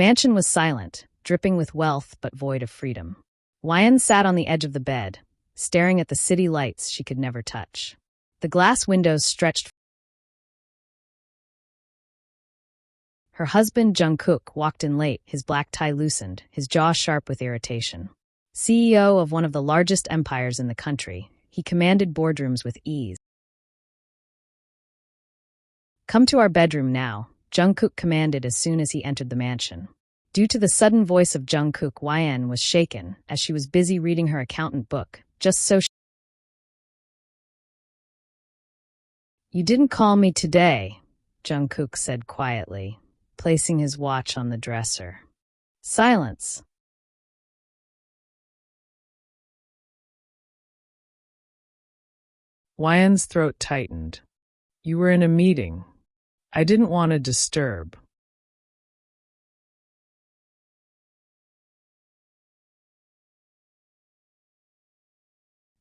mansion was silent, dripping with wealth but void of freedom. Wyan sat on the edge of the bed, staring at the city lights she could never touch. The glass windows stretched. Her husband, Jungkook, walked in late, his black tie loosened, his jaw sharp with irritation. CEO of one of the largest empires in the country, he commanded boardrooms with ease. "Come to our bedroom now," Jungkook commanded as soon as he entered the mansion. Due to the sudden voice of Jungkook, Wyan was shaken as she was busy reading her accountant book, "You didn't call me today," Jungkook said quietly, placing his watch on the dresser. Silence. Wyan's throat tightened. "You were in a meeting. I didn't want to disturb."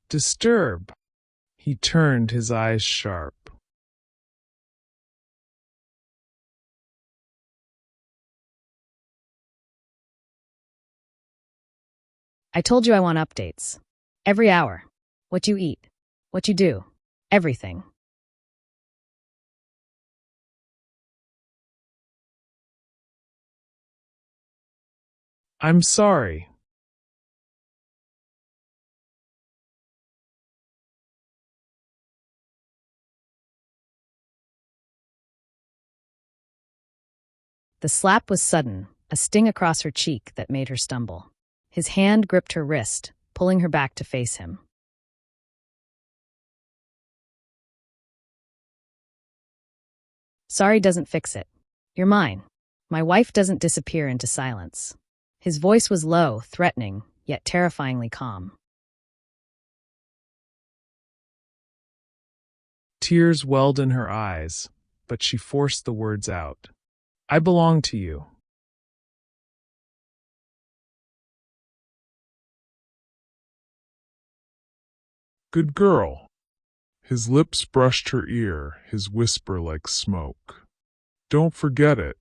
"Disturb?" He turned, his eyes sharp. "I told you I want updates. Every hour. What you eat. What you do. Everything." "I'm sorry." The slap was sudden, a sting across her cheek that made her stumble. His hand gripped her wrist, pulling her back to face him. "Sorry doesn't fix it. You're mine. My wife doesn't disappear into silence." His voice was low, threatening, yet terrifyingly calm. Tears welled in her eyes, but she forced the words out. "I belong to you." "Good girl." His lips brushed her ear, his whisper like smoke. "Don't forget it."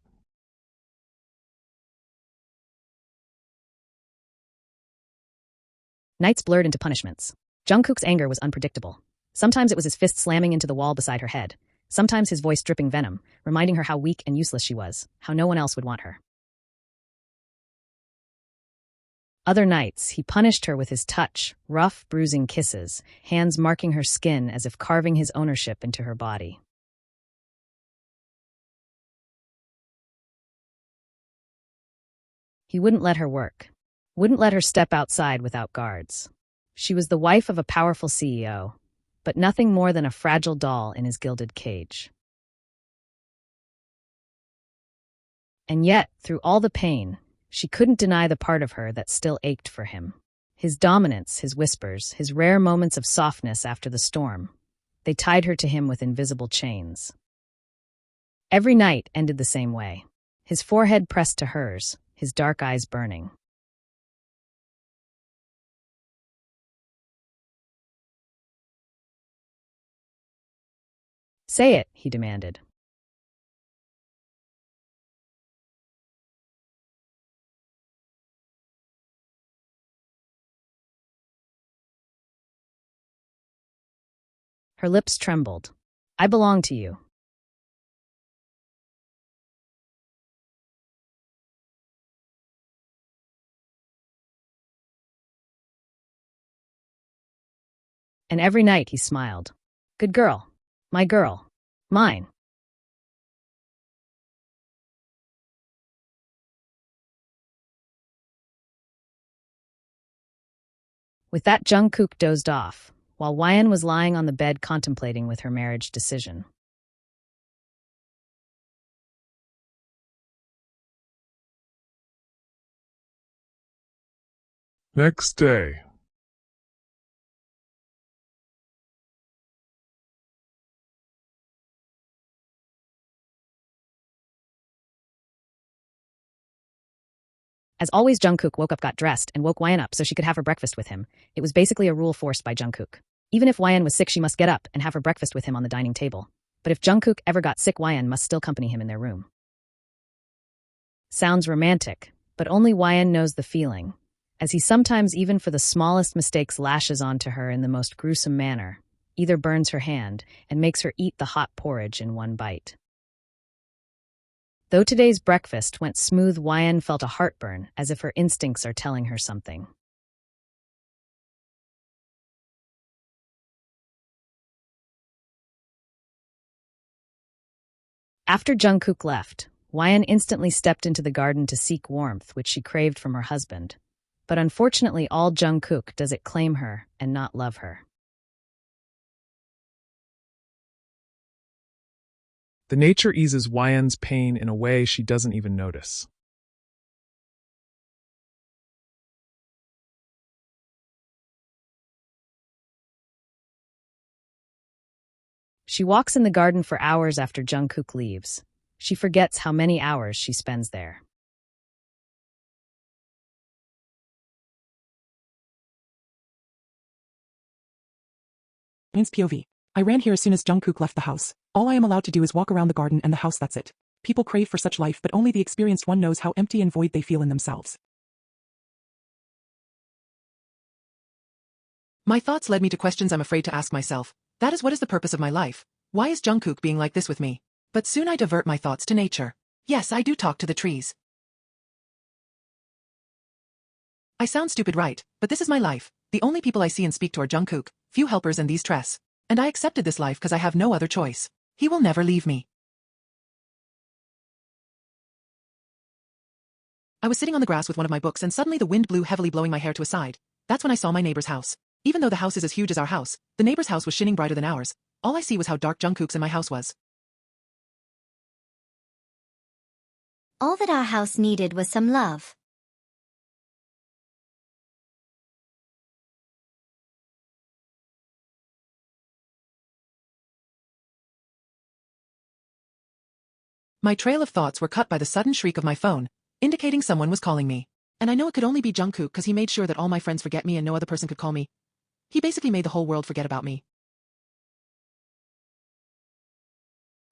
Nights blurred into punishments. Jungkook's anger was unpredictable. Sometimes it was his fist slamming into the wall beside her head. Sometimes his voice dripping venom, reminding her how weak and useless she was, how no one else would want her. Other nights, he punished her with his touch, rough, bruising kisses, hands marking her skin as if carving his ownership into her body. He wouldn't let her work, wouldn't let her step outside without guards. She was the wife of a powerful CEO, but nothing more than a fragile doll in his gilded cage. And yet, through all the pain, she couldn't deny the part of her that still ached for him. His dominance, his whispers, his rare moments of softness after the storm. They tied her to him with invisible chains. Every night ended the same way. His forehead pressed to hers, his dark eyes burning. "Say it," he demanded. Her lips trembled. "I belong to you." And every night he smiled. "Good girl. My girl. Mine." With that, Jungkook dozed off, while Wyan was lying on the bed contemplating with her marriage decision. Next day. As always, Jungkook woke up, got dressed, and woke Wyan up so she could have her breakfast with him. It was basically a rule forced by Jungkook. Even if Wyan was sick, she must get up and have her breakfast with him on the dining table. But if Jungkook ever got sick, Wyan must still accompany him in their room. Sounds romantic, but only YN knows the feeling, as he sometimes even for the smallest mistakes lashes onto her in the most gruesome manner, either burns her hand and makes her eat the hot porridge in one bite. Though today's breakfast went smooth, YN felt a heartburn, as if her instincts are telling her something. After Jungkook left, YN instantly stepped into the garden to seek warmth which she craved from her husband. But unfortunately, all Jungkook does it claim her and not love her. The nature eases YN's pain in a way she doesn't even notice. She walks in the garden for hours after Jungkook leaves. She forgets how many hours she spends there. POV. I ran here as soon as Jungkook left the house. All I am allowed to do is walk around the garden and the house, that's it. People crave for such life, but only the experienced one knows how empty and void they feel in themselves. My thoughts led me to questions I'm afraid to ask myself. That is, what is the purpose of my life? Why is Jungkook being like this with me? But soon I divert my thoughts to nature. Yes, I do talk to the trees. I sound stupid, right? But this is my life. The only people I see and speak to are Jungkook, few helpers, and these trees. And I accepted this life because I have no other choice. He will never leave me. I was sitting on the grass with one of my books and suddenly the wind blew heavily, blowing my hair to a side. That's when I saw my neighbor's house. Even though the house is as huge as our house, the neighbor's house was shining brighter than ours. All I see was how dark Jungkook's and my house was. All that our house needed was some love. My trail of thoughts were cut by the sudden shriek of my phone, indicating someone was calling me. And I know it could only be Jungkook because he made sure that all my friends forget me and no other person could call me. He basically made the whole world forget about me.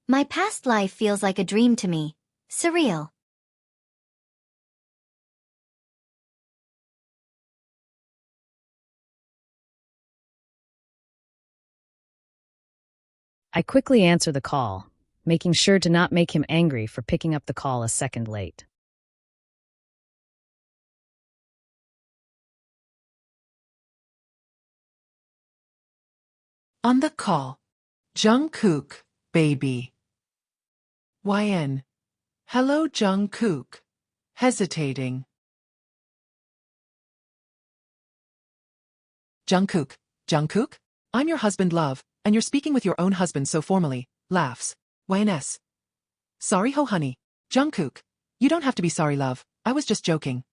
My past life feels like a dream to me. Surreal. I quickly answer the call, making sure to not make him angry for picking up the call a second late. On the call. Jungkook, baby. YN. Hello, Jungkook. Hesitating. Jungkook. Jungkook? I'm your husband, love, and you're speaking with your own husband so formally. Laughs. YNS. Sorry, ho honey. Jungkook. You don't have to be sorry, love. I was just joking.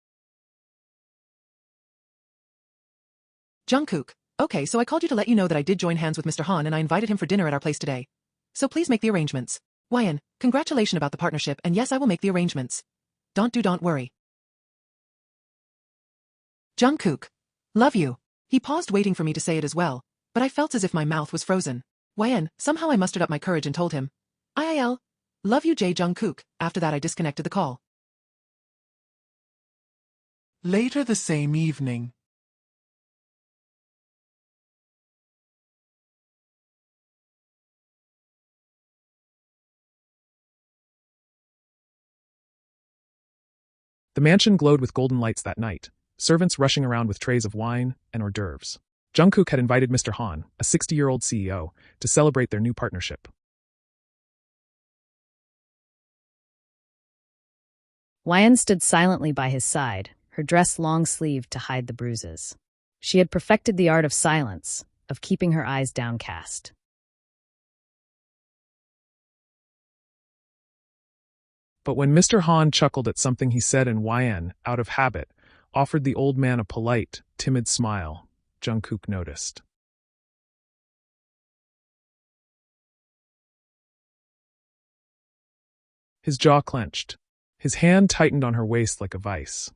Jungkook. Okay, so I called you to let you know that I did join hands with Mr. Han and I invited him for dinner at our place today. So please make the arrangements. YN, congratulations about the partnership, and yes, I will make the arrangements. Don't worry. Jungkook. Love you. He paused, waiting for me to say it as well, but I felt as if my mouth was frozen. YN, somehow I mustered up my courage and told him. IIL. Love you, Jungkook. After that I disconnected the call. Later the same evening. The mansion glowed with golden lights that night, servants rushing around with trays of wine and hors d'oeuvres. Jungkook had invited Mr. Han, a 60-year-old CEO, to celebrate their new partnership. YN stood silently by his side, her dress long-sleeved to hide the bruises. She had perfected the art of silence, of keeping her eyes downcast. But when Mr. Han chuckled at something he said and YN, out of habit, offered the old man a polite, timid smile, Jungkook noticed. His jaw clenched. His hand tightened on her waist like a vice.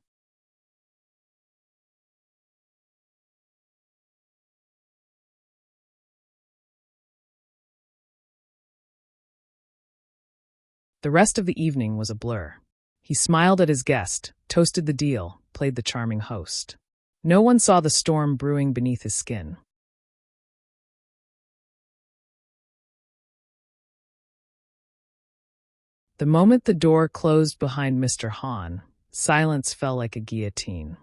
The rest of the evening was a blur. He smiled at his guest, toasted the deal, played the charming host. No one saw the storm brewing beneath his skin. The moment the door closed behind Mr. Han, silence fell like a guillotine.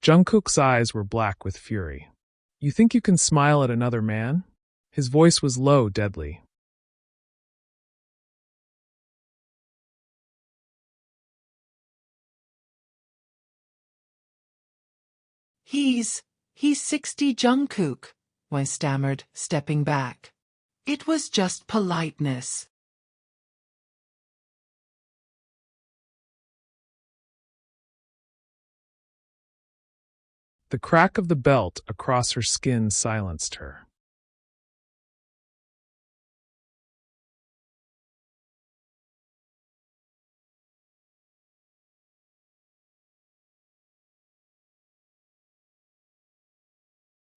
Jungkook's eyes were black with fury. You think you can smile at another man? His voice was low, deadly. He's 60, Jungkook, I stammered, stepping back. It was just politeness. The crack of the belt across her skin silenced her.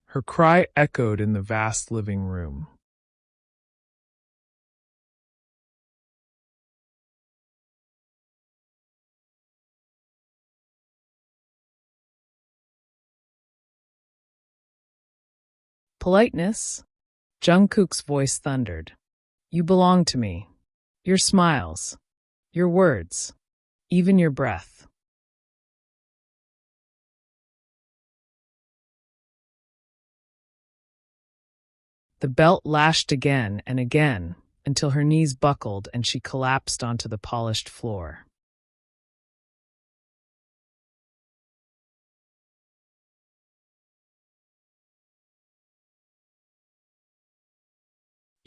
Her cry echoed in the vast living room. Politeness? Jungkook's voice thundered. You belong to me. Your smiles. Your words. Even your breath. The belt lashed again and again until her knees buckled and she collapsed onto the polished floor.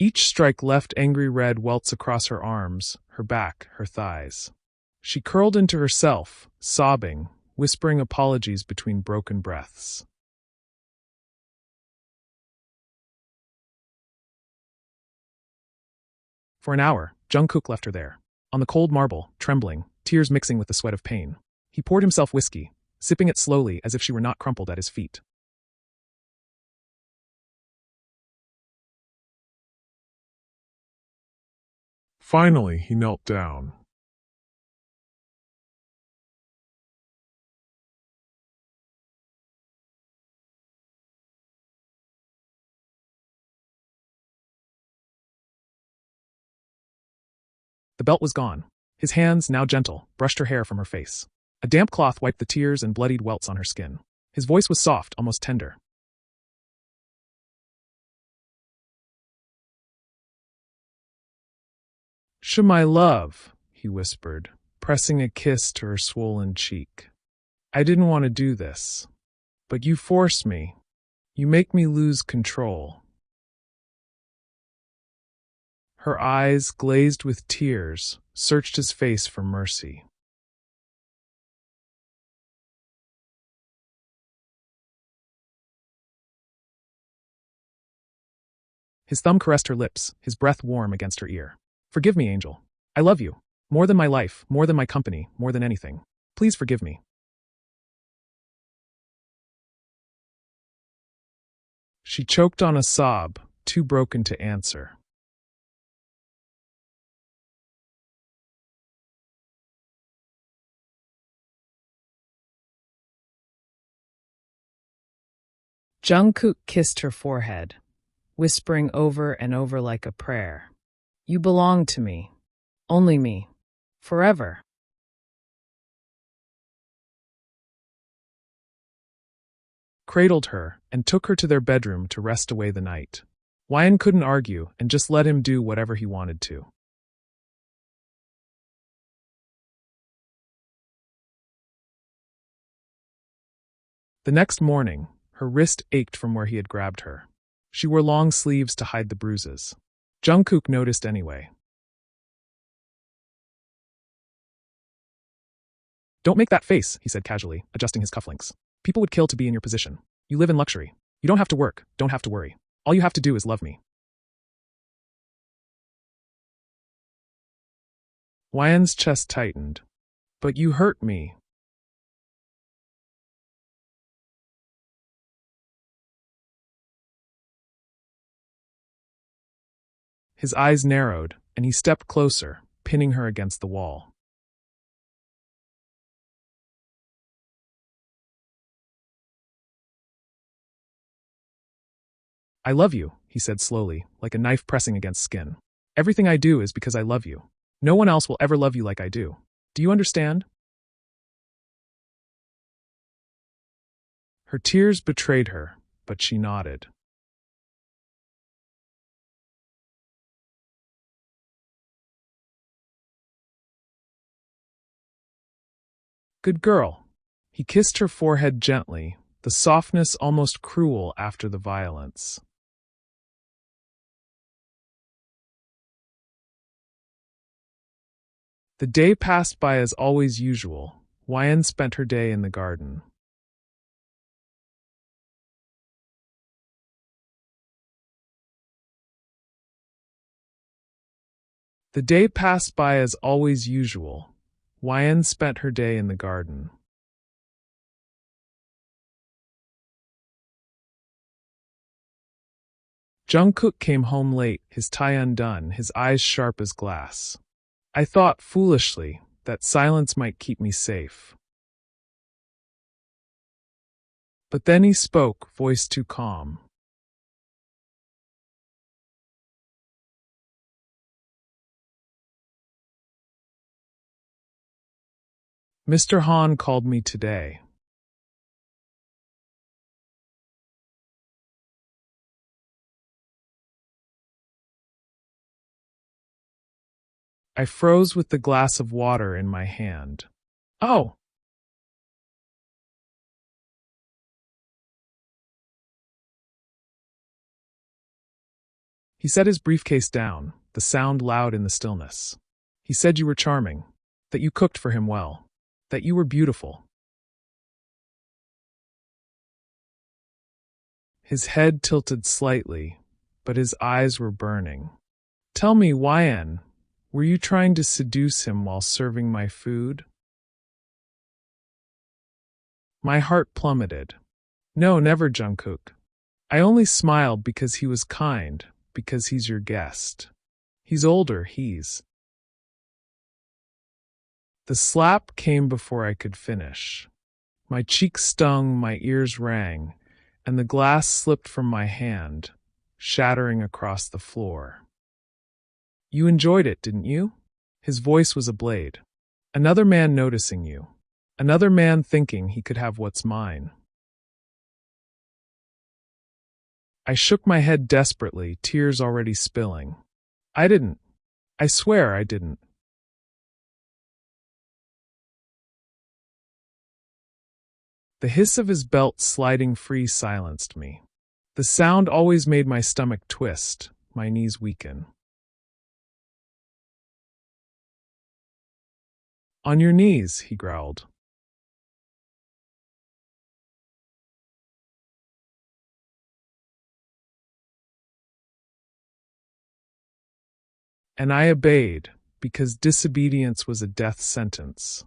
Each strike left angry red welts across her arms, her back, her thighs. She curled into herself, sobbing, whispering apologies between broken breaths. For an hour, Jungkook left her there. On the cold marble, trembling, tears mixing with the sweat of pain. He poured himself whiskey, sipping it slowly as if she were not crumpled at his feet. Finally, he knelt down. The belt was gone. His hands, now gentle, brushed her hair from her face. A damp cloth wiped the tears and bloodied welts on her skin. His voice was soft, almost tender. My love, he whispered, pressing a kiss to her swollen cheek. I didn't want to do this, but you force me. You make me lose control. Her eyes, glazed with tears, searched his face for mercy. His thumb caressed her lips, his breath warm against her ear. Forgive me, Angel. I love you. More than my life, more than my company, more than anything. Please forgive me. She choked on a sob, too broken to answer. Jungkook kissed her forehead, whispering over and over like a prayer. You belong to me. Only me. Forever. Cradled her and took her to their bedroom to rest away the night. Wyan couldn't argue and just let him do whatever he wanted to. The next morning, her wrist ached from where he had grabbed her. She wore long sleeves to hide the bruises. Jungkook noticed anyway. Don't make that face, he said casually, adjusting his cufflinks. People would kill to be in your position. You live in luxury. You don't have to work, don't have to worry. All you have to do is love me. Wyan's chest tightened. But you hurt me. His eyes narrowed, and he stepped closer, pinning her against the wall. I love you, he said slowly, like a knife pressing against skin. Everything I do is because I love you. No one else will ever love you like I do. Do you understand? Her tears betrayed her, but she nodded. Good girl. He kissed her forehead gently, the softness almost cruel after the violence. The day passed by as always usual. Wyan spent her day in the garden. The day passed by as always usual. Wyan spent her day in the garden. Jungkook came home late, his tie undone, his eyes sharp as glass. I thought, foolishly, that silence might keep me safe. But then he spoke, voice too calm. Mr. Han called me today. I froze with the glass of water in my hand. Oh! He set his briefcase down, the sound loud in the stillness. He said you were charming, that you cooked for him well, that you were beautiful. His head tilted slightly, but his eyes were burning. Tell me, Wyan, were you trying to seduce him while serving my food? My heart plummeted. No, never, Jungkook. I only smiled because he was kind, because he's your guest. He's older, The slap came before I could finish. My cheeks stung, my ears rang, and the glass slipped from my hand, shattering across the floor. You enjoyed it, didn't you? His voice was a blade. Another man noticing you. Another man thinking he could have what's mine. I shook my head desperately, tears already spilling. I didn't. I swear I didn't. The hiss of his belt sliding free silenced me. The sound always made my stomach twist, my knees weaken. On your knees, he growled. And I obeyed, because disobedience was a death sentence.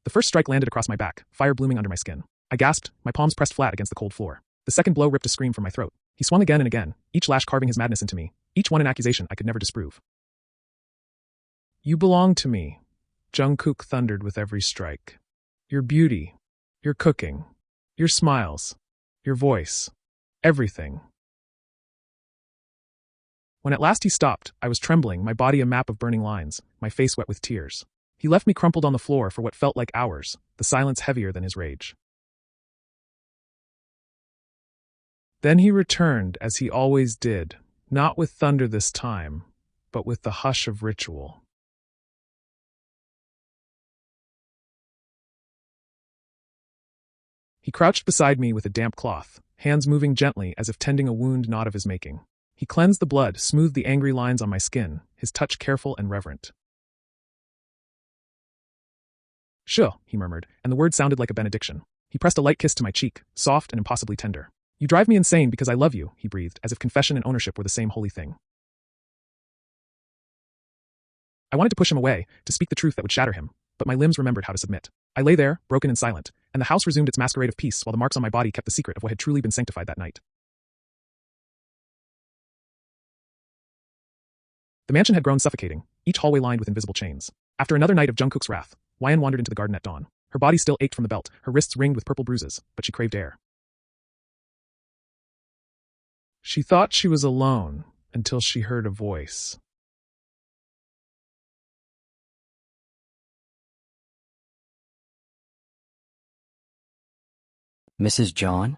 The first strike landed across my back, fire blooming under my skin. I gasped, my palms pressed flat against the cold floor. The second blow ripped a scream from my throat. He swung again and again, each lash carving his madness into me, each one an accusation I could never disprove. You belong to me, Jungkook thundered with every strike. Your beauty, your cooking, your smiles, your voice, everything. When at last he stopped, I was trembling, my body a map of burning lines, my face wet with tears. He left me crumpled on the floor for what felt like hours, the silence heavier than his rage. Then he returned, as he always did, not with thunder this time, but with the hush of ritual. He crouched beside me with a damp cloth, hands moving gently as if tending a wound not of his making. He cleansed the blood, smoothed the angry lines on my skin, his touch careful and reverent. Sure, he murmured, and the word sounded like a benediction. He pressed a light kiss to my cheek, soft and impossibly tender. You drive me insane because I love you, he breathed, as if confession and ownership were the same holy thing. I wanted to push him away, to speak the truth that would shatter him, but my limbs remembered how to submit. I lay there, broken and silent, and the house resumed its masquerade of peace while the marks on my body kept the secret of what had truly been sanctified that night. The mansion had grown suffocating, each hallway lined with invisible chains. After another night of Jungkook's wrath, Hwan wandered into the garden at dawn. Her body still ached from the belt, her wrists ringed with purple bruises, but she craved air. She thought she was alone until she heard a voice. Mrs. John?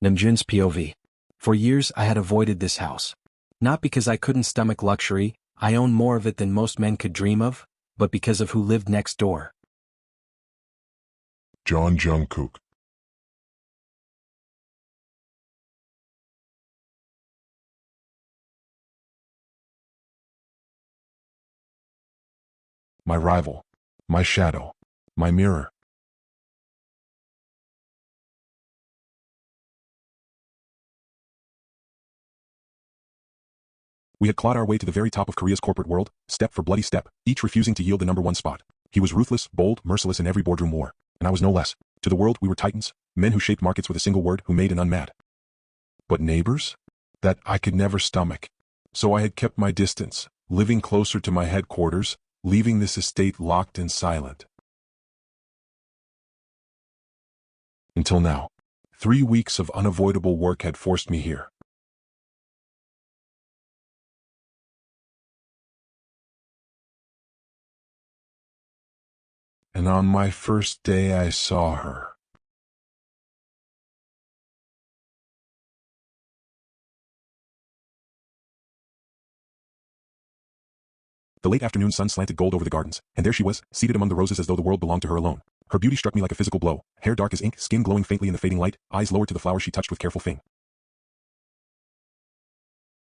Namjoon's POV. For years, I had avoided this house. Not because I couldn't stomach luxury, I owned more of it than most men could dream of, but because of who lived next door. John Jungkook. My rival, my shadow, my mirror. We had clawed our way to the very top of Korea's corporate world, step for bloody step, each refusing to yield the number one spot. He was ruthless, bold, merciless in every boardroom war, and I was no less. To the world, we were titans, men who shaped markets with a single word, who made an unmad. But neighbors? That I could never stomach. So I had kept my distance, living closer to my headquarters, leaving this estate locked and silent. Until now. 3 weeks of unavoidable work had forced me here. And on my first day I saw her. The late afternoon sun slanted gold over the gardens, and there she was, seated among the roses as though the world belonged to her alone. Her beauty struck me like a physical blow, hair dark as ink, skin glowing faintly in the fading light, eyes lowered to the flowers she touched with careful fing.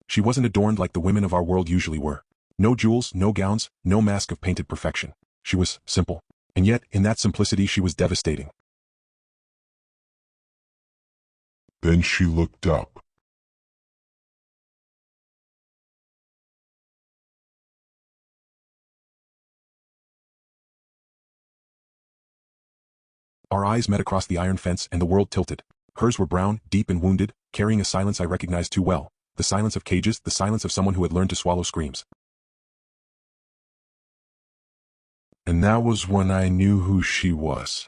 She wasn't adorned like the women of our world usually were. No jewels, no gowns, no mask of painted perfection. She was simple. And yet, in that simplicity she was devastating. Then she looked up. Our eyes met across the iron fence and the world tilted. Hers were brown, deep and wounded, carrying a silence I recognized too well. The silence of cages, the silence of someone who had learned to swallow screams. And that was when I knew who she was.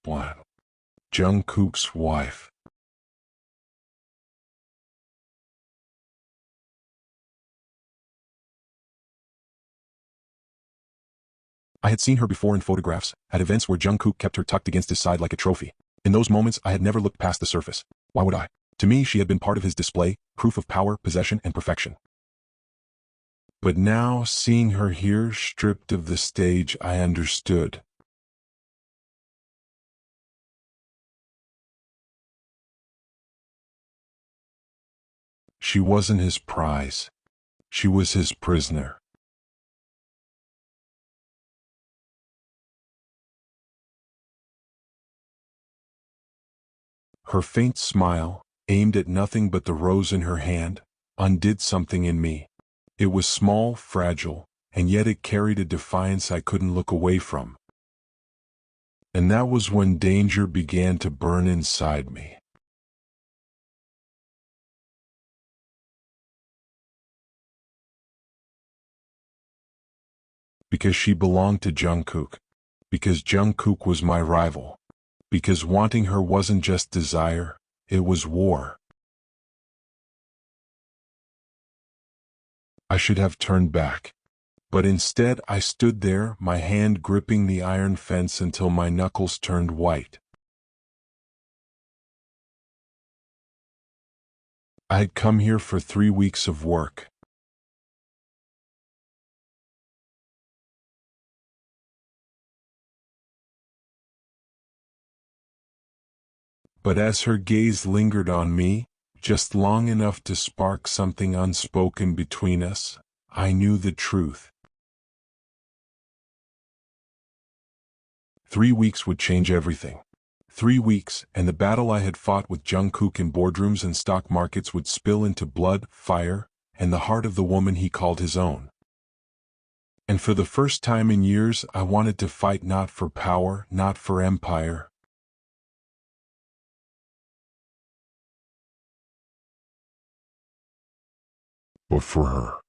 Hwan, Jungkook's wife. I had seen her before in photographs, at events where Jungkook kept her tucked against his side like a trophy. In those moments, I had never looked past the surface. Why would I? To me, she had been part of his display, proof of power, possession, and perfection. But now, seeing her here, stripped of the stage, I understood. She wasn't his prize. She was his prisoner. Her faint smile, aimed at nothing but the rose in her hand, undid something in me. It was small, fragile, and yet it carried a defiance I couldn't look away from. And that was when danger began to burn inside me. Because she belonged to Jungkook. Because Jungkook was my rival. Because wanting her wasn't just desire, it was war. I should have turned back. But instead I stood there, my hand gripping the iron fence until my knuckles turned white. I had come here for 3 weeks of work. But as her gaze lingered on me, just long enough to spark something unspoken between us, I knew the truth. 3 weeks would change everything. 3 weeks, and the battle I had fought with Jungkook in boardrooms and stock markets would spill into blood, fire, and the heart of the woman he called his own. And for the first time in years, I wanted to fight not for power, not for empire, but for her.